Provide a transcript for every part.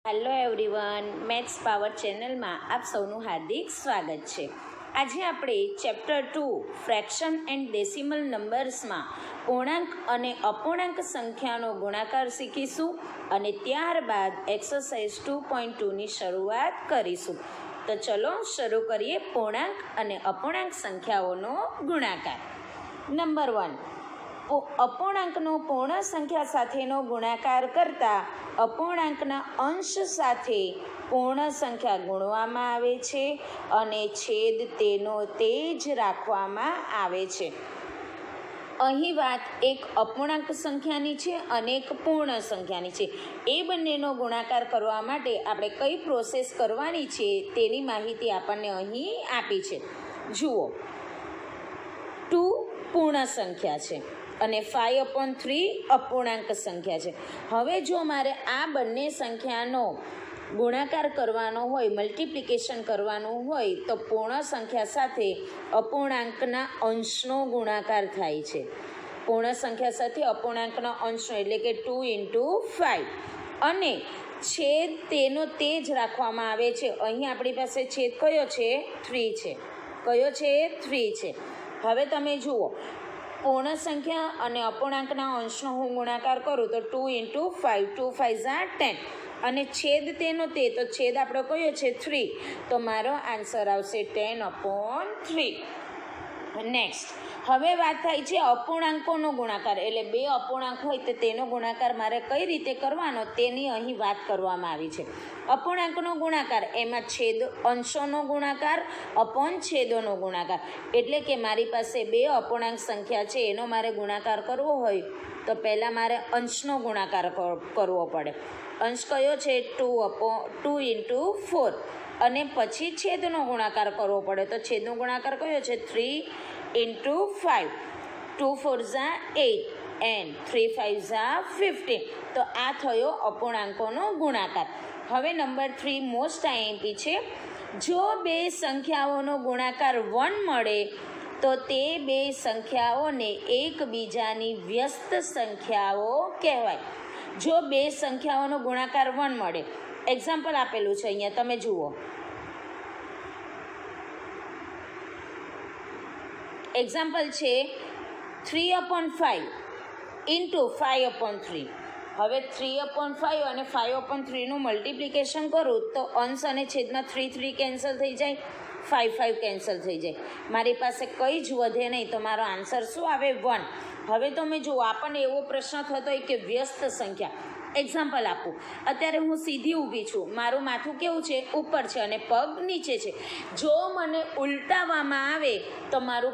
Hello everyone, maths power ચેનલમાં આપ સૌનું હાર્દિક સ્વાગત છે. આજે આપણે ચેપ્ટર 2 ફ્રેક્શન એન્ડ ડેસિમલ નંબર્સમાં પૂર્ણાંક અને અપૂર્ણાંક સંખ્યાનો ગુણાકાર શીખીશું અને ત્યારબાદ એક્સરસાઇઝ 2.2ની શરૂઆત કરીશું. તો ચલો શરૂ કરીએ પૂર્ણાંક અને અપૂર્ણાંક સંખ્યાઓનો ગુણાકાર. નંબર 1, અપૂર્ણાંકનો પૂર્ણ સંખ્યા સાથેનો ગુણાકાર કરતાં અપૂર્ણાંકના અંશ સાથે પૂર્ણ સંખ્યા ગુણવામાં આવે છે અને છેદ તેનો તે જ રાખવામાં આવે છે. અહીં વાત એક અપૂર્ણાંક સંખ્યાની છે અને એક પૂર્ણ સંખ્યાની છે. એ બંનેનો ગુણાકાર કરવા માટે આપણે કઈ પ્રોસેસ કરવાની છે તેની માહિતી આપણને અહીં આપી છે. જુઓ, 2 પૂર્ણ સંખ્યા છે અને 5/3 અપૂર્ણાંક સંખ્યા છે. હવે જો મારે આ બંને સંખ્યાનો ગુણાકાર કરવાનો હોય, મલ્ટિપ્લિકેશન કરવાનું હોય, તો પૂર્ણ સંખ્યા સાથે અપૂર્ણાંકના અંશનો ગુણાકાર થાય છે. પૂર્ણ સંખ્યા સાથે અપૂર્ણાંકના અંશનો એટલે કે 2 × 5 અને છેદ તેનો તે જ રાખવામાં આવે છે. અહીં આપણી પાસે છેદ કયો છે? 3 છે. કયો છે? 3 છે. હવે તમે જુઓ, પૂર્ણ સંખ્યા અને અપૂર્ણાંકના અંશનો હું ગુણાકાર કરું તો 2 × 5, 2 × 5 = 10 અને છેદ તેનો તે, તો છેદ આપણો કયો છે? 3. તો મારો આન્સર આવશે 10/3. નેક્સ્ટ, હવે વાત થાય છે અપૂર્ણાંકોનો ગુણાકાર, એટલે 2 અપૂર્ણાંક હોય તો તેનો ગુણાકાર મારે કઈ રીતે કરવાનો તેની અહીં વાત કરવામાં આવી છે. અપૂર્ણાંકનો ગુણાકાર, એમાં છેદ અંશોનો ગુણાકાર અપોન છેદોનો ગુણાકાર, એટલે કે મારી પાસે 2 અપૂર્ણાંક સંખ્યા છે, એનો મારે ગુણાકાર કરવો હોય તો પહેલાં મારે અંશનો ગુણાકાર કરવો પડે. અંશ કયો છે? 2 × 4 અને પછી છેદનો ગુણાકાર કરવો પડે. તો છેદનો ગુણાકાર કયો છે? 3 × 5, 2 × 4 = 8 and 3 × 5 = 15. તો આ થયો અપૂર્ણાંકોનો ગુણાકાર. હવે નંબર 3 મોસ્ટ આઈએમપી છે. જો 2 સંખ્યાઓનો ગુણાકાર 1 મળે તો તે 2 સંખ્યાઓને એકબીજાની વ્યસ્ત સંખ્યાઓ કહેવાય. જો 2 સંખ્યાઓનો ગુણાકાર 1 મળે, એક્ઝામ્પલ આપેલું છે અહીંયા, તમે જુઓ. એક્ઝામ્પલ છે 3/5 × 5/3. હવે 3/5 અને 5/3નું મલ્ટિપ્લિકેશન કરું તો અંશ અને છેદમાં 3 કેન્સલ થઈ જાય, 5 કેન્સલ થઈ જાય. મારી પાસે કંઈ જ વધે નહીં, તો મારો આન્સર શું આવે? 1. હવે તમે જુઓ, આપણને એવો પ્રશ્ન થતો હોય કે વ્યસ્ત સંખ્યા. એક્ઝામ્પલ આપું, અત્યારે હું સીધી ઊભી છું, મારું માથું કેવું છે? ઉપર છે અને પગ નીચે છે. જો મને ઉલટાવવામાં આવે તો મારો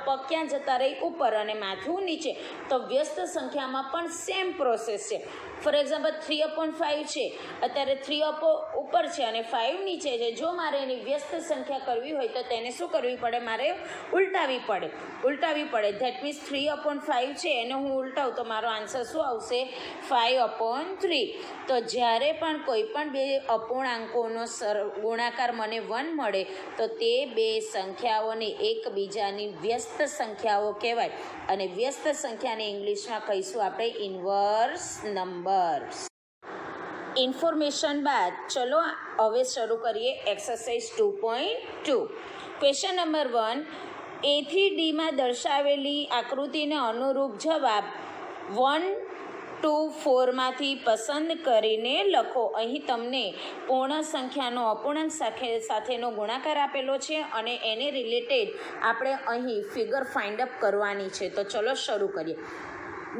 પગ ક્યાં જતા રહી? ઉપર અને માથું નીચે. તો વ્યસ્ત સંખ્યામાં પણ સેમ પ્રોસેસ છે. ફોર એક્ઝામ્પલ 3/5 છે, અત્યારે 3 ઉપર છે અને 5 નીચે છે. જો મારે એની વ્યસ્ત સંખ્યા કરવી હોય તો તેને શું કરવી પડે? મારે ઉલટાવી પડે. ધેટ મીન્સ 3/5 છે, એને હું ઉલટાવું તો મારો આન્સર શું આવશે? 5/3. તો જ્યારે પણ કોઈ પણ 2 અપૂર્ણાંકોનો ગુણાકાર મને 1 મળે તો તે 2 સંખ્યાઓને એકબીજાની વ્યસ્ત સંખ્યાઓ કહેવાય અને વ્યસ્ત સંખ્યાને ઇંગ્લિશમાં કહીશું આપણે ઇન્વર્સ નંબર્સ. ઇન્ફોર્મેશન બાદ ચલો હવે શરૂ કરીએ એક્સરસાઇઝ 2.2. ક્વેશ્ચન નંબર 1, A થી Dમાં દર્શાવેલી આકૃતિને અનુરૂપ જવાબ 1, 2, 4માંથી પસંદ કરીને લખો. અહીં તમને પૂર્ણ સંખ્યાનો અપૂર્ણાંક સાથેનો ગુણાકાર આપેલો છે અને એને રિલેટેડ આપણે અહીં ફિગર ફાઇન્ડ અપ કરવાની છે. તો ચલો શરૂ કરીએ.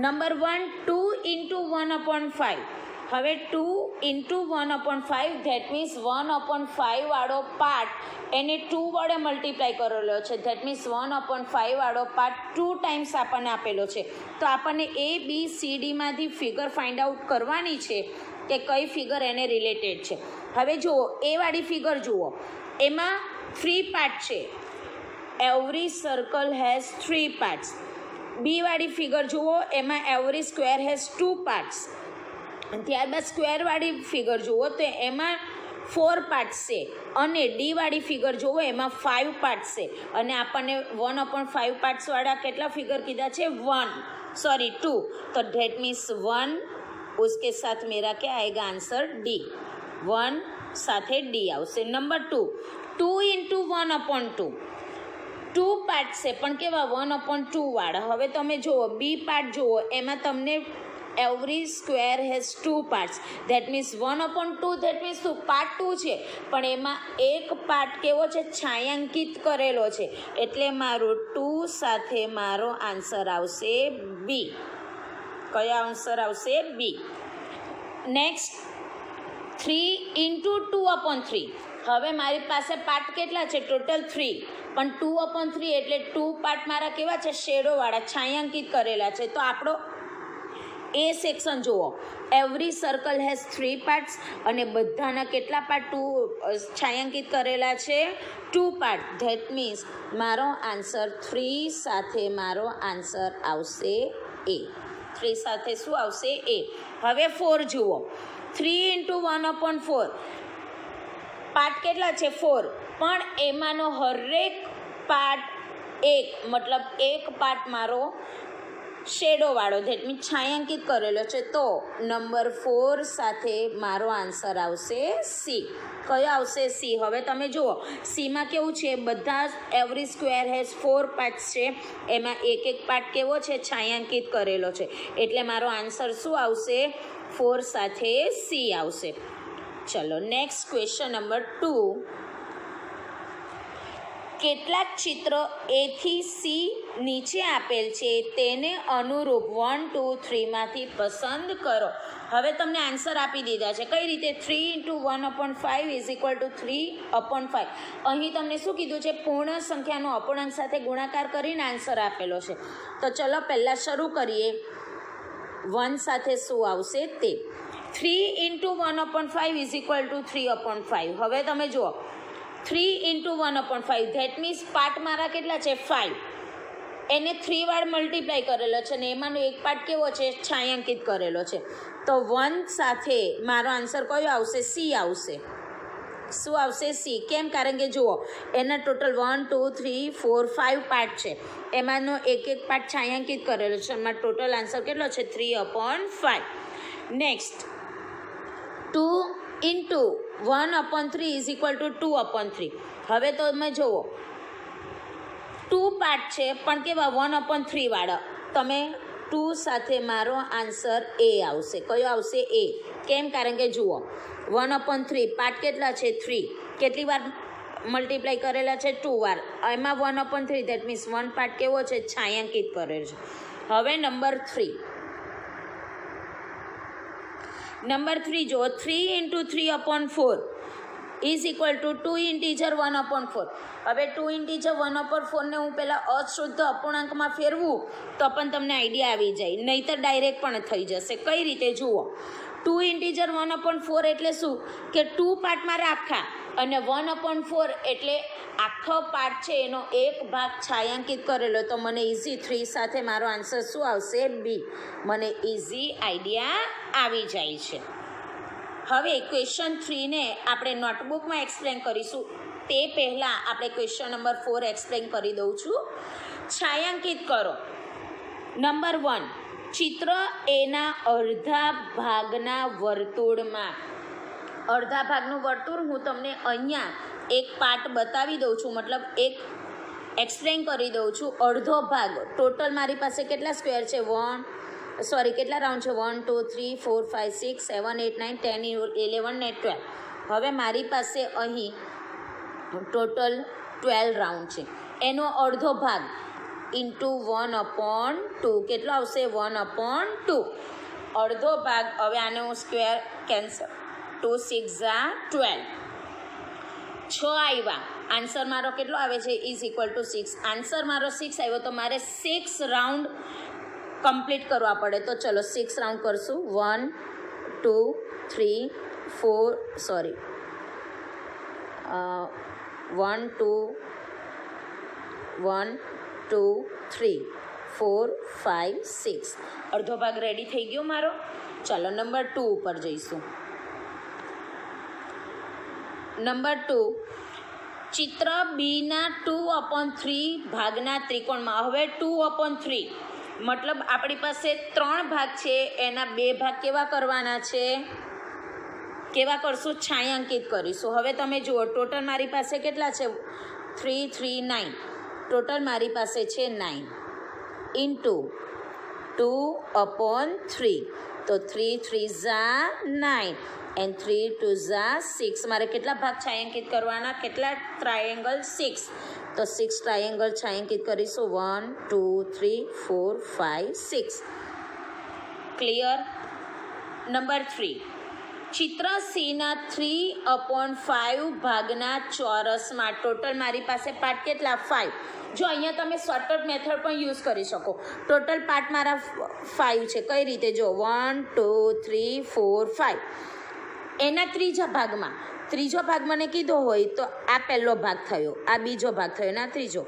નંબર 1, 2 × 1/5. હવે 2 × 1/5 ધેટ મીન્સ 1/5 વાળો પાર્ટ એને 2 વડે મલ્ટીપ્લાય કરેલો છે. ધેટ મીન્સ 1/5 વાળો પાર્ટ 2 ટાઈમ્સ આપણને આપેલો છે. તો આપણને ABCDમાંથી ફિગર ફાઇન્ડ આઉટ કરવાની છે કે કઈ ફિગર એને રિલેટેડ છે. હવે જુઓ, એ વાળી ફિગર જુઓ, એમાં 3 પાર્ટ છે. Every circle has 3 parts. B વાળી ફિગર જુઓ, એમાં એવરી સ્ક્વેર હેઝ 2 પાર્ટ્સ. ત્યારબાદ સ્ક્વેરવાળી ફિગર જુઓ તો એમાં 4 પાર્ટ્સ છે અને ડી વાળી ફિગર જુઓ એમાં 5 પાર્ટ્સ છે અને આપણને 1/5 પાર્ટ્સવાળા કેટલા ફિગર કીધા છે? 2. તો ધેટ મીન્સ 1, उसके साथ मेरा क्या आएगा आंसर डी, 1 સાથે ડી આવશે. નંબર 2, 2 ઇન્ટુ 1/2, 2 પાર્ટ છે પણ કેવા 1/2 વાળા. હવે તમે જુઓ બી પાર્ટ જુઓ, એમાં તમને every square has 2 parts, that means 1/2, that means શું પાર્ટ 2 છે પણ એમાં એક પાર્ટ કેવો છે છાयांકિત કરેલો છે, એટલે મારો 2 સાથે મારો આન્સર આવશે બી. કયો આન્સર આવશે બી. Next 3 into 2/3. હવે મારી પાસે પાર્ટ કેટલા છે ટોટલ 3, પણ 2/3 એટલે 2 પાર્ટ મારા કેવા છે શેડોવાળા છાयांકિત કરેલા છે. તો આપણો એ સેક્શન જુઓ, એવરી સર્કલ હેઝ 3 પાર્ટ્સ અને બધાના કેટલા પાર્ટ 2 છાयांકિત કરેલા છે 2 પાર્ટ, ધેટ મીન્સ મારો આન્સર 3 સાથે મારો આન્સર આવશે એ. 3 સાથે શું આવશે એ. હવે 4 જુઓ, 3 ઇન્ટુ 1/4 પાર્ટ કેટલા છે 4, પણ એમાંનો હરેક પાર્ટ એક, મતલબ એક પાર્ટ મારો શેડોવાળો, ધેટ મીન્સ છાयांકિત કરેલો છે. તો નંબર 4 સાથે મારો આન્સર આવશે સી. કયો આવશે સી. હવે તમે જુઓ સીમાં કેવું છે બધા એવરી સ્ક્વેર હેઝ 4 પાર્ટ્સ છે, એમાં એક એક પાર્ટ કેવો છે છાयांકિત કરેલો છે, એટલે મારો આન્સર શું આવશે 4 સાથે સી આવશે. ચલો નેક્સ્ટ ક્વેશ્ચન નંબર 2. કેટલાક ચિત્ર એ થી સી નીચે આપેલ છે, તેને અનુરૂપ 1, 2, 3માંથી પસંદ કરો. હવે તમને આન્સર આપી દીધા છે કઈ રીતે, 3 ઇન્ટુ 1/5 ઇઝ ઇક્વલ ટુ 3/5. અહીં તમને શું કીધું છે પૂર્ણ સંખ્યાનો અપૂર્ણાંક સાથે ગુણાકાર કરીને આન્સર આપેલો છે. તો ચલો પહેલાં શરૂ કરીએ, 1 સાથે શું આવશે તે. 3 ઇન્ટુ 1/5 ઇઝ ઇક્વલ ટુ 3/5. હવે તમે જુઓ 3 ઇન્ટુ 1/5, ધેટ મીન્સ પાર્ટ મારા કેટલા છે 5, એને 3 વાર મલ્ટીપ્લાય કરેલો છે ને એમાંનો એક પાર્ટ કેવો છે છાयांકિત કરેલો છે. તો 1 સાથે મારો આન્સર કયો આવશે સી આવશે. શું આવશે સી. કેમ? કારણ કે જુઓ એના ટોટલ 1, 2, 3, 4, 5 પાર્ટ છે, એમાંનો એક એક પાર્ટ છાयांકિત કરેલો છે, એમાં ટોટલ આન્સર કેટલો છે 3/5. Next 2 into 1/3 is equal to 2/3. હવે તો તમે જુઓ 2 પાર્ટ છે પણ કેવા 1/3 વાળા, તમે 2 સાથે મારો આન્સર એ આવશે. કયો આવશે એ. કેમ? કારણ કે જુઓ 1/3 પાર્ટ કેટલા છે 3, કેટલી વાર મલ્ટીપ્લાય કરેલા છે 2 વાર, એમાં 1/3, ધેટ મીન્સ 1 પાર્ટ કેવો છે છાयांકિત કરેલો છે. હવે નંબર 3 જુઓ, 3 into 3/4 is equal to 2 integer 1/4. હવે 2 ઇન્ટીજર 1/4 ને હું પહેલાં અશુદ્ધ અપૂર્ણાંકમાં ફેરવું તો પણ તમને આઈડિયા આવી જાય, નહીંતર ડાયરેક્ટ પણ થઈ જશે. કઈ રીતે જુઓ, 2 ઇન્ટીજર 1/4 એટલે શું કે 2 પાર્ટ મારા આખા, અને 1/4 એટલે આખો પાર્ટ છે એનો એક ભાગ છાयांકિત કરેલો. તો મને ઇઝી 3 સાથે મારો આન્સર શું આવશે બી. મને ઇઝી આઈડિયા આવી જાય છે. હવે ક્વેશ્ચન 3ને આપણે નોટબુકમાં એક્સપ્લેન કરીશું, તે પહેલાં આપણે ક્વેશ્ચન નંબર 4 એક્સપ્લેન કરી દઉં છું. છાयांકિત કરો. નંબર 1, ચિત્ર એના અડધા ભાગના વર્તુળમાં, અડધા ભાગનું વર્તુળ હું તમને અહીંયા એક પાર્ટ બતાવી દઉં છું, મતલબ એક એક્સપ્લેન કરી દઉં છું. અડધો ભાગ ટોટલ મારી પાસે કેટલા સ્ક્વેર છે કેટલા રાઉન્ડ છે 1, 2, 3, 4, 5, 6, 7, 8, 9, 10, 11 ને 12. હવે મારી પાસે અહીં ટોટલ 12 રાઉન્ડ છે, એનો અડધો ભાગ ઇન્ટુ 1/2 કેટલો આવશે 1/2 અડધો ભાગ. હવે આને હું સ્ક્વેર કેન્સલ, 2 6 12, 6 આવ્યા. આન્સર મારો કેટલો આવે છે ઇઝ ઇક્વલ ટુ 6. આન્સર મારો 6 આવ્યો, તો મારે 6 રાઉન્ડ કમ્પ્લીટ કરવા પડે. તો ચલો 6 રાઉન્ડ કરશું. 1, 2, 3, 4 1, 2, 3, 4, 5, 6 અડધો ભાગ રેડી થઈ ગયો મારો. ચાલો નંબર 2 ઉપર જઈશું. નંબર 2, ચિત્ર બીના 2/3 ભાગના ત્રિકોણમાં. હવે 2/3 મતલબ આપણી પાસે 3 ભાગ છે, એના 2 ભાગ કેવા કરવાના છે, કેવા કરશું, છાંયાંકિત કરીશું. હવે તમે જુઓ ટોટલ મારી પાસે કેટલા છે, 3 3 9, ટોટલ મારી પાસે છે 9 ઇન્ટુ 2/3, તો 3 3 ઝા 9 એન્ડ 3 2 ઝા 6. મારે કેટલા ભાગ છાંયાંકિત કરવાના, કેટલા ટ્રાયેંગલ, 6. તો 6 ટ્રાયેંગલ છાંયાંકિત કરીશું, 1 2 3 4 5 6. ક્લિયર. નંબર 3, ચિત્ર સીના 3/5 ભાગના ચોરસમાં ટોટલ મારી પાસે પાર્ટ કેટલા, 5. જો અહીંયા તમે શોર્ટકટ મેથડ પણ યુઝ કરી શકો. ટોટલ પાર્ટ મારા 5 છે. કઈ રીતે, જો 1 2 3 4 5. એના ત્રીજો ભાગ મને કીધો હોય તો આ પહેલો ભાગ થયો, આ બીજો ભાગ થયો, ના ત્રીજો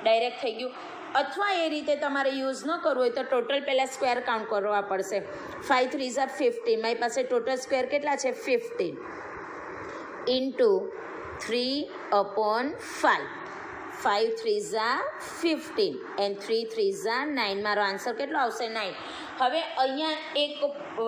ડાયરેક્ટ થઈ ગયું. અથવા એ રીતે તમારે યુઝ ન કરવું હોય તો ટોટલ પહેલાં સ્ક્વેર કાઉન્ટ કરવા પડશે. 5 3 ઝા 15, મારી પાસે ટોટલ સ્ક્વેર કેટલા છે, 15 ઇન્ટુ 3/5. 5 3 ઝા 15 એન્ડ 3 3 ઝા 9. મારો આન્સર કેટલો આવશે, 9. હવે અહીંયા એક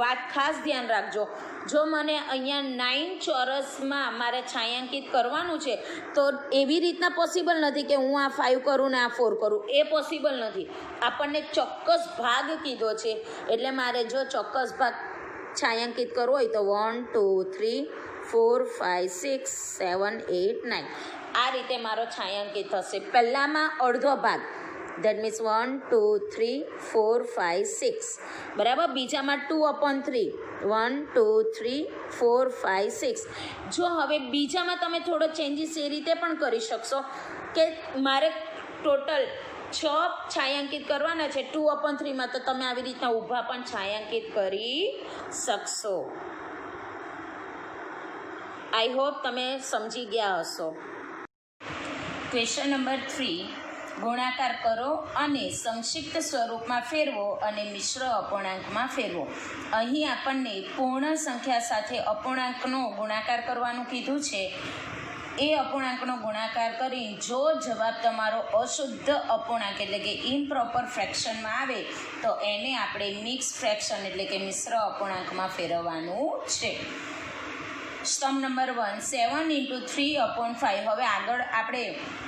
વાત ખાસ ધ્યાન રાખજો, જો મને અહીંયા 9 ચોરસમાં મારે છાંયાંકિત કરવાનું છે તો એવી રીતના પોસિબલ નથી કે હું આ 5 કરું ને આ 4 કરું, એ પોસિબલ નથી. આપણને ચોક્કસ ભાગ કીધો છે, એટલે મારે જો ચોક્કસ ભાગ છાંયાંકિત કરવો હોય તો 1 2 3 4 5 6 7 8 9 આ રીતે મારો છાંયાંકિત થશે. પહેલામાં અડધો ભાગ, દેટ મીન્સ 1 2 3 4 5 6, બરાબર. બીજામાં 2/3, 1 2 3 4 5 6. જો હવે બીજામાં તમે થોડો ચેન્જીસ એ રીતે પણ કરી શકશો કે મારે ટોટલ 6 છાંયાંકિત કરવાના છે 2/3માં, તો તમે આવી રીતના ઊભા પણ છાંયાંકિત કરી શકશો. આઈ હોપ તમે સમજી ગયા હશો. ક્વેશ્ચન નંબર 3, ગુણાકાર કરો અને સંક્ષિપ્ત સ્વરૂપમાં ફેરવો અને મિશ્ર અપૂર્ણાંકમાં ફેરવો. અહીં આપણને પૂર્ણ સંખ્યા સાથે અપૂર્ણાંકનો ગુણાકાર કરવાનું કીધું છે. એ અપૂર્ણાંકનો ગુણાકાર કરી જો જવાબ તમારો અશુદ્ધ અપૂર્ણાંક એટલે કે ઇમ્પ્રોપર ફ્રેક્શનમાં આવે તો એને આપણે મિક્સ ફ્રેક્શન એટલે કે મિશ્ર અપૂર્ણાંકમાં ફેરવવાનું છે. સ્તંભ નંબર 1, 7 × 3/5. હવે આગળ આપણે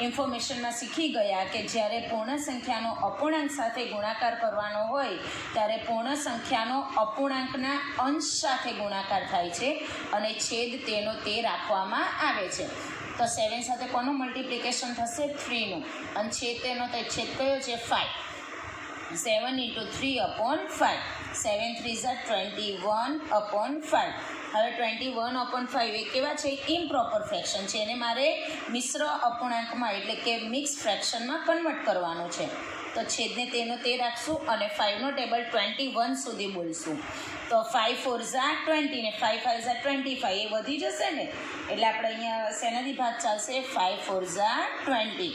ઇન્ફોર્મેશનમાં શીખી ગયા કે જ્યારે પૂર્ણ સંખ્યાનો અપૂર્ણાંક સાથે ગુણાકાર કરવાનો હોય ત્યારે પૂર્ણ સંખ્યાનો અપૂર્ણાંકના અંશ સાથે ગુણાકાર થાય છે અને છેદ તેનો તે રાખવામાં આવે છે. તો 7 સાથે કોનું મલ્ટિપ્લિકેશન થશે, 3નું, અને છેદ તેનો તે છેદ કયો છે, 5. 7 × 3/5, 7 3 21/5. હવે 21/5 એ કેવા છે, ઇમ્પ્રોપર ફ્રેક્શન છે, એને મારે મિશ્ર અપૂર્ણાંકમાં એટલે કે મિક્સ ફ્રેક્શનમાં કન્વર્ટ કરવાનું છે. તો છેદને તેનો તે રાખશું અને 5નો ટેબલ 21 સુધી બોલશું. તો 5 4 ઝા 20 ને 5 5 ઝા 25, એ વધી જશે ને, એટલે આપણે અહીંયા શેનાથી ભાગ ચાલશે, 5 4 ઝા 20.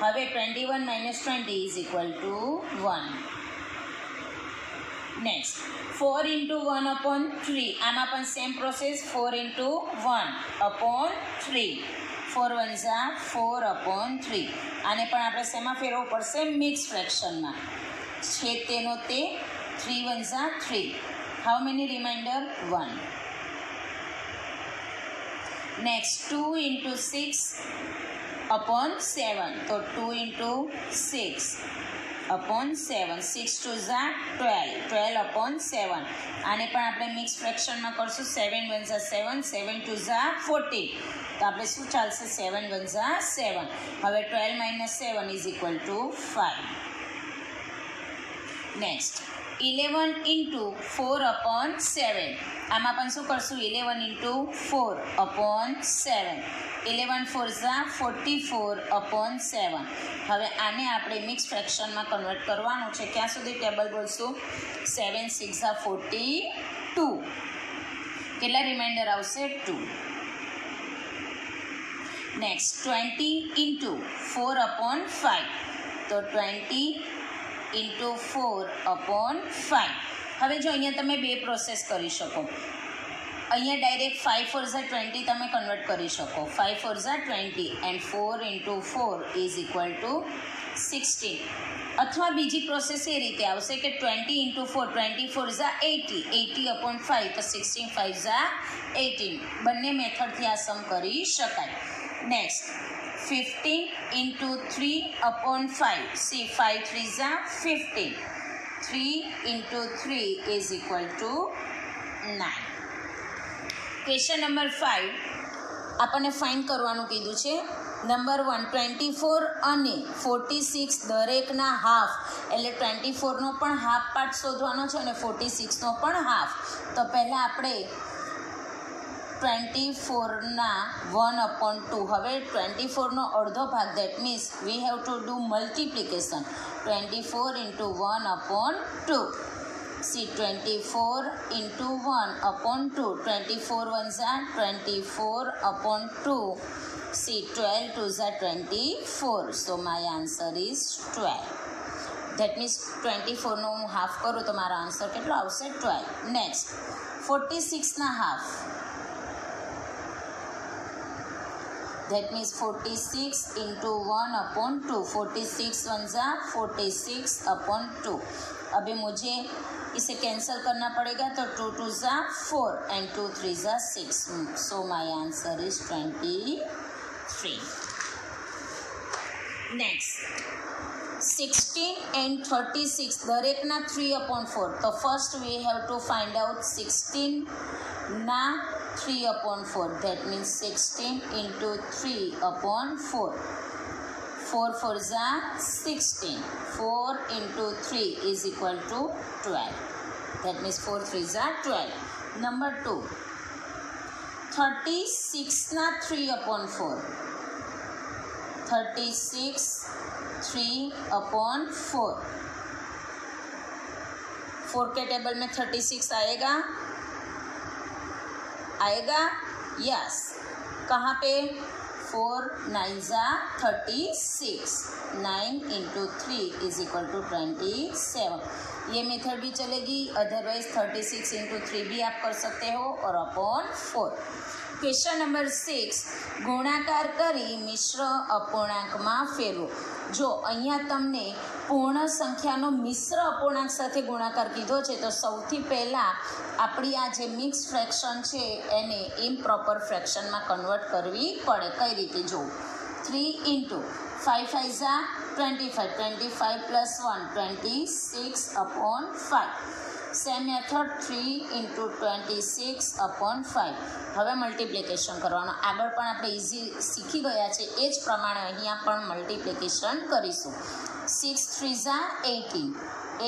હવે 21 - 20 = 1. નેક્સ્ટ 4 × 1/3. આમાં પણ સેમ પ્રોસેસ, 4 × 1/3. 4 1 ઝા 4/3. આને પણ આપણે શેમાં ફેરવવું પડશે, મિક્સ ફ્રેક્શનમાં. છેદ તેનો તે 3 1 ઝા 3. How many remainder, 1. નેક્સ્ટ 2 × 6/7. તો 2 × 6/7. 6 2 ઝા 12, 12/7. આને પણ આપણે મિક્સ ફ્રેક્શનમાં કરશું. 7 1 ઝા 7, 7 2 ઝા 14. તો આપણે શું ચાલશે, 7 1 ઝા 7. હવે 12 - 7 = 5. નેક્સ્ટ 11 × 4/7. આમાં પણ શું કરશું, 11 × 4/7. 11 4 ઝા 44/7. હવે આને આપણે મિક્સ ફ્રેક્શનમાં કન્વર્ટ કરવાનું છે. ક્યાં સુધી ટેબલ બોલશું, 7 6 ઝા 42. કેટલા રિમાઇન્ડર આવશે, 2. નેક્સ્ટ 20 × 4/5. તો 20 × 4/5. હવે જો અહીંયા તમે બે પ્રોસેસ કરી શકો. અહીંયા ડાયરેક્ટ 5 4 ઝા 20 તમે કન્વર્ટ કરી શકો. 5 4 ઝા 20 એન્ડ 4 × 4 = 16 અથવા બીજી પ્રોસેસ એ રીતે આવશે કે 20 × 4 24 ઝા 80 80/5 તો 16 5 ઝા 18 બંને મેથડથી આ સમ કરી શકાય. Next 15 × 3/5 C 5 3 Jha 15 3 × 3 is equal to 9. Question number 5 આપણને ફાઇન્ડ કરવાનું કીધું છે. નંબર 1 24 અને 46 દરેકના હાફ, એટલે 24નો પણ હાફ પાર્ટ શોધવાનો છે અને 46નો પણ હાફ. તો પહેલાં આપણે 24ના 1/2, હવે 24નો અડધો ભાગ, that means we have to do multiplication. 24 × 1/2. See 24 × 1/2, 24 1 ઝા 24/2. See 12 2 ઝા 24. So my answer is 12. That means 24નો હું હાફ કરું તો મારો આન્સર કેટલો આવશે? 12. નેક્સ્ટ 46ના હાફ, that means 46 × 1/2. 46 1 ज़ा 46/2. अभी मुझे इसे कैंसिल करना पड़ेगा तो 2 2 ज़ा 4 and 2 3 ज़ा 6. So my answer is 23. Next 16 and 36 દરેકના 3/4. તો first we have to find out 16ના 3/4. that means 16 × 3/4. 4 4 Jha 16. 4 × 3 is equal to 12. That means 4 3 Jha 12. Number 2 36ના 3/4. 36 3/4. 4 के टेबल में 36 आएगा यस. कहाँ पे? 4 9 ज़ा 36. 9 × 3 is equal to 27. ये मेथड भी चलेगी, अदरवाइज 36 × 3 भी आप कर सकते हो और /4. ક્વેશ્ચન નંબર 6 ગુણાકાર કરી મિશ્ર અપૂર્ણાંકમાં ફેરવો. જો અહીંયા તમને પૂર્ણ સંખ્યાનો મિશ્ર અપૂર્ણાંક સાથે ગુણાકાર કીધો છે તો સૌથી પહેલાં આપણી આ જે મિક્સ ફ્રેક્શન છે એને ઇમ્પ્રોપર ફ્રેક્શનમાં કન્વર્ટ કરવી પડે. કઈ રીતે જોવું? 3 × 5 5 ઝા 25. 25 + 1 26/5. Same method 3 × 26/5. હવે મલ્ટિપ્લિકેશન કરવાનું. આગળ પણ આપણે ઇઝી શીખી ગયા છે એ જ પ્રમાણે અહીંયા પણ મલ્ટિપ્લિકેશન કરીશું. 6 3 ઝા 18.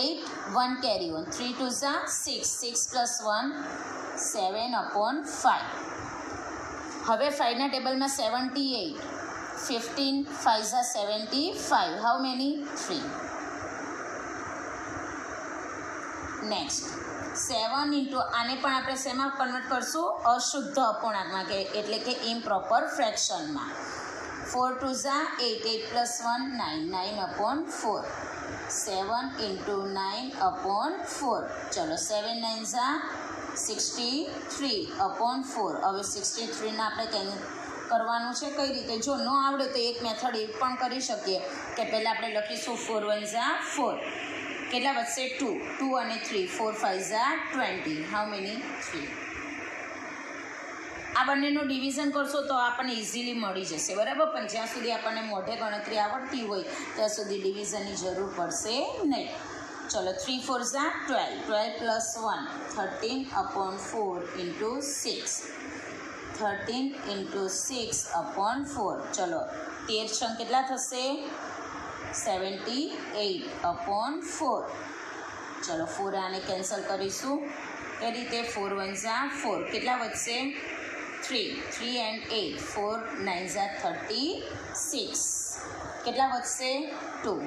8 1 કેરી ઓન. 3 2 ઝા 6. 6 + 1 7/5. હવે 5ના ટેબલમાં 78. 15 5 ઝા 75. How many? 3. નેક્સ્ટ 7 × આને પણ આપણે શેમાં કન્વર્ટ કરશું? અશુદ્ધ અપૂર્ણાંકમાં, કે એટલે કે ઇમ્પ્રોપર ફ્રેક્શનમાં. 4 2 ઝા 8. 8 + 1 9. 9/4. 7 × 9/4. ચલો 7 9 ઝા 63/4. હવે 63ના આપણે કરવાનું છે કઈ રીતે? જો ન આવડે તો એક મેથડ એ પણ કરી શકીએ કે પહેલાં આપણે લખીશું 4 1 ઝા 4. કેટલા વધશે? 2. 2 અને 3. 4 5 ઝા 20. How many? 3. આ બંનેનું ડિવિઝન કરશો તો આપણને ઇઝીલી મળી જશે, બરાબર. પણ જ્યાં સુધી આપણને મોઢે ગણતરી આવડતી હોય ત્યાં સુધી ડિવિઝનની જરૂર પડશે નહીં. ચલો 3 4 ઝા 12. 12 + 1 13/4 × 6. 13 × 6/4. ચલો 13 કેટલા થશે? 78/4. ચલો 4 આને કેન્સલ કરીશું એ રીતે. 4 1 ઝા 4. કેટલા વધશે? 3. 3 and 8. 4 9 ઝા 36. કેટલા વધશે? 2.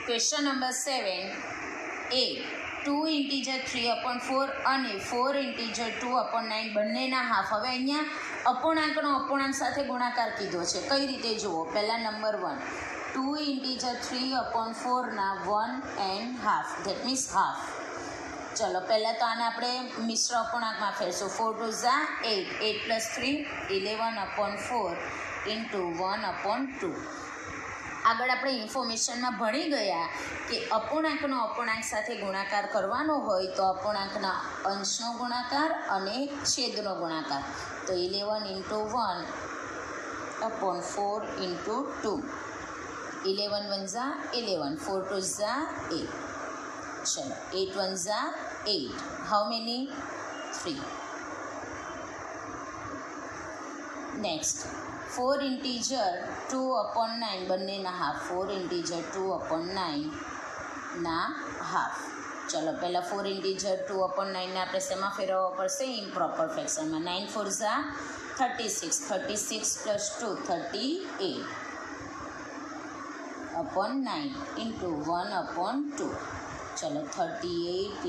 ક્વેશ્ચન નંબર 7 એ 2 ઇન્ટીજર 3/4 અને 4 ઇન્ટીજર 2/9 બંનેના હાફ. હવે અહીંયા અપૂર્ણાંકનો અપૂર્ણાંક સાથે ગુણાકાર કીધો છે. કઈ રીતે જુઓ? પહેલાં નંબર 1 2 ઇન્ટીજર 3/4ના 1 1/2. That means half. ચલો પહેલાં તો આને આપણે મિશ્ર અપૂર્ણાંકમાં ફેરશું. 4 2 ઝા 8, 8 + 3 11/4 ઇન્ટુ 1/2. આગળ આપણે ઇન્ફોર્મેશનમાં ભણી ગયા કે અપૂર્ણાંકનો અપૂર્ણાંક સાથે ગુણાકાર કરવાનો હોય તો અપૂર્ણાંકના અંશનો ગુણાકાર અને છેદનો ગુણાકાર. તો 11 × 1/4 ઇન્ટુ 2. 11 1 ઝા 11, 4 2 ઝા 8. ચલો 8 1 Jha 8. How many? 3. Next 4 integer 2/9 બંનેના હાફ. 4 ઇન્ટીજર 2/9 ના હાફ. ચલો પહેલાં 4 ઇન્ટીજર 2/9 ને આપણે શેમાં ફેરવવા પડશે? ઇમ્પ્રોપર ફ્રેક્શનમાં. 9 4 ઝા 36, 36 + 2 38/9 ઇન્ટુ 1/2. ચલો 38 ×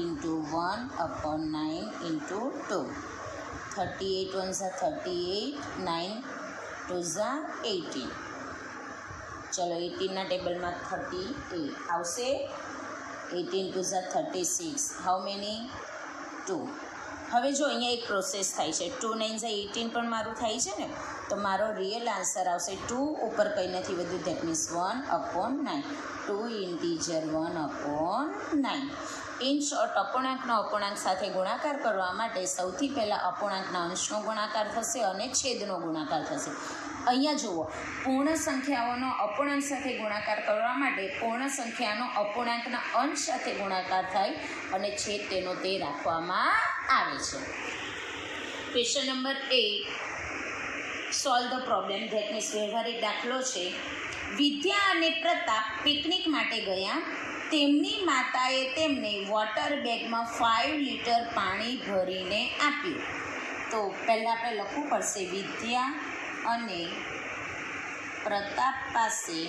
1/9 ઇન્ટુ 2. 38 1 ઝા 38, 9 2 ઝા 18. ચલો 18ના ટેબલમાં 38 આવશે. 18 2 ઝા 36. How many? 2. હવે જો અહીંયા એક પ્રોસેસ થાય છે. 2 9 ઝા 18 પણ મારું થાય છે ને, તો મારો રિયલ આન્સર આવશે 2 ઉપર કંઈ નથી વધ્યું, that means 1/9. 2 integer 1/9. In short અપૂર્ણાંકનો અપૂર્ણાંક સાથે ગુણાકાર કરવા માટે સૌથી પહેલાં અપૂર્ણાંકના અંશનો ગુણાકાર થશે અને છેદનો ગુણાકાર થશે. અહીંયા જુઓ, પૂર્ણ સંખ્યાઓનો અપૂર્ણાંક સાથે ગુણાકાર કરવા માટે પૂર્ણ સંખ્યાનો અપૂર્ણાંકના અંશ સાથે ગુણાકાર થાય અને છેદ તેનો તે રાખવામાં આવે છે. Question number 8, solve the problem. That means વ્યવહારિક દાખલો છે. વિદ્યા અને પ્રતાપ પિકનિક માટે ગયા. તેમની માતાએ તેમને વોટર બેગમાં 5 લિટર પાણી ભરીને આપ્યું. તો પહેલાં આપણે લખવું પડશે વિદ્યા અને પ્રતાપ પાસે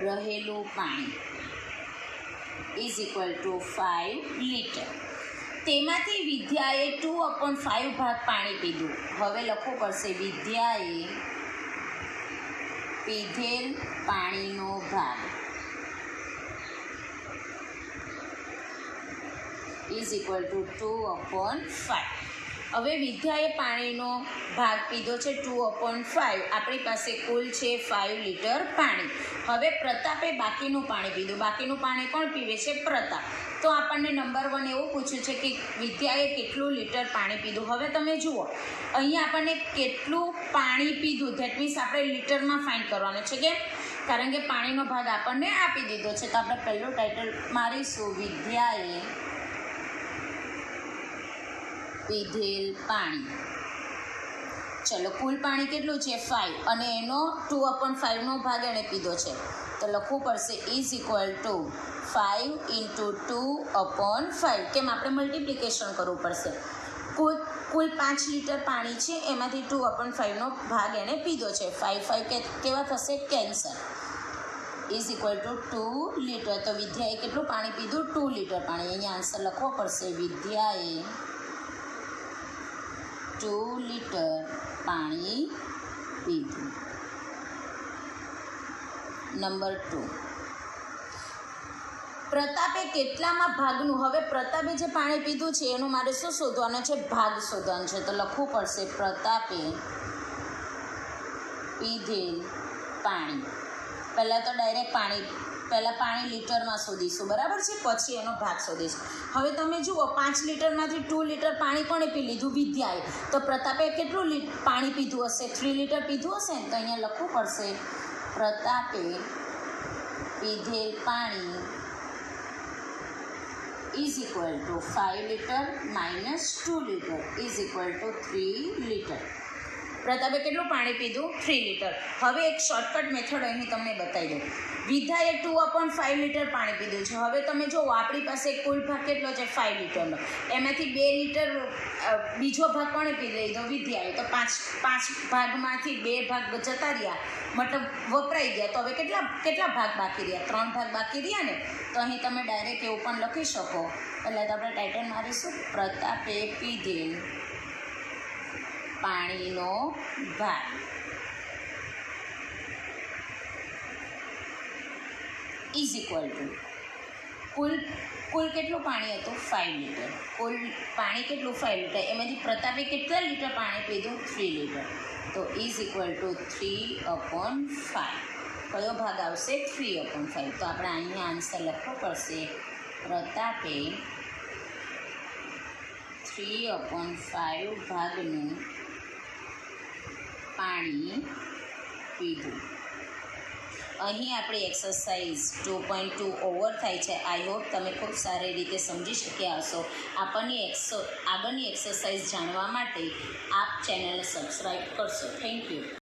રહેલું પાણી ઇઝ ઇક્વલ ટુ 5 લિટર. તેમાંથી વિદ્યાએ 2/5 ભાગ પાણી પીધું. હવે લખવું પડશે વિદ્યાએ પીધેલ પાણીનો ભાગ ઇઝ ઇક્વલ ટુ 2/5. હવે વિદ્યાએ પાણીનો ભાગ પીધો છે 2/5. આપણી પાસે કુલ છે 5 લિટર પાણી. હવે પ્રતાપે બાકીનું પાણી પીધું. બાકીનું પાણી કોણ પીવે છે? પ્રતાપ. તો આપણને નંબર 1 એવું પૂછ્યું છે કે વિદ્યાએ કેટલું લીટર પાણી પીધું. હવે તમે જુઓ, અહીંયા આપણને કેટલું પાણી પીધું, ધેટ મીન્સ આપણે લીટરમાં ફાઇન્ડ કરવાનું છે. કેમ? કારણ કે પાણીનો ભાગ આપણને આપી દીધો છે. તો આપણે પહેલું ટાઇટલ મારીશું વિદ્યાએ પીધેલ પાણી. ચલો કુલ પાણી કેટલું છે? 5, અને એનો 2/5નો ભાગ એણે પીધો છે. તો લખવું પડશે ઇઝ ઇક્વલ ટુ 5 × 2/5. કેમ? આપણે મલ્ટિપ્લિકેશન કરવું પડશે. કુલ 5 લિટર પાણી છે, એમાંથી 2/5નો ભાગ એણે પીધો છે. 5 5 કેવા થશે? Cancel. Is equal to 2 litre. તો વિદ્યાએ કેટલું પાણી પીધું? 2 લિટર પાણી. અહીંયા આન્સર લખવો પડશે વિદ્યાએ 2 લિટર પાણી પીધું. નંબર 2, પ્રતાપે કેટલામાં ભાગનું. હવે પ્રતાપે જે પાણી પીધું છે એનું મારે શું શોધવાનું છે? ભાગ શોધવાનું છે. તો લખવું પડશે પ્રતાપે પીધેલ પાણી. પહેલાં તો ડાયરેક્ટ પાણી લીટરમાં શોધીશું, બરાબર છે, પછી એનો ભાગ શોધીશું. હવે તમે જુઓ, 5 લિટરમાંથી 2 લિટર પાણી કોણે પી લીધું? વિદ્યાએ. તો પ્રતાપે કેટલું પાણી પીધું હશે? 3 લિટર પીધું હશે ને. તો અહીંયા લખવું પડશે પ્રતાપે પીધેલ પાણી is equal to 5 litre minus 2 litre is equal to 3 litre. પ્રતાપે કેટલું પાણી પીધું? 3 લિટર. હવે એક શોર્ટકટ મેથડ અહીં તમને બતાવી દઉં. વિદ્યાએ 2/5 લિટર પાણી પીધું છે. હવે તમે જુઓ, આપણી પાસે કુલ ભાગ કેટલો છે? 5 લિટરનો. એમાંથી 2 લિટર બીજો ભાગ કોણે પી લીધો? વિદ્યાએ. તો 5 ભાગમાંથી 2 ભાગ જતા રહ્યા, મતલબ વપરાઈ ગયા. તો હવે કેટલા ભાગ બાકી રહ્યા? 3 ભાગ બાકી રહ્યા ને. તો અહીં તમે ડાયરેક્ટ એવું પણ લખી શકો. પહેલાં તો આપણે ટાઇટલ મારીશું પ્રતાપે પીધેલ પાણીનો ભાગ ઇઝ ઇક્વલ ટુ કુલ કેટલું પાણી હતું 5 લીટર. કુલ પાણી કેટલું 5 લીટર, એમાંથી પ્રતાપે કેટલા લીટર પાણી પીધું 3 લીટર. તો ઇઝ ઇક્વલ ટુ 3/5. કયો ભાગ આવશે 3/5. તો આપણે અહીંયા આન્સર લખવો પડશે પ્રતાપે 3/5 ભાગનું પાણી પીધું. અહીં આપણી એક્સરસાઇઝ 2.2 ઓવર થાય છે. આઈ હોપ તમે ખૂબ સારી રીતે સમજી શક્યા હશો. આગળની એક્સરસાઇઝ જાણવા માટે આપ ચેનલને સબસ્ક્રાઈબ કરશો. Thank you.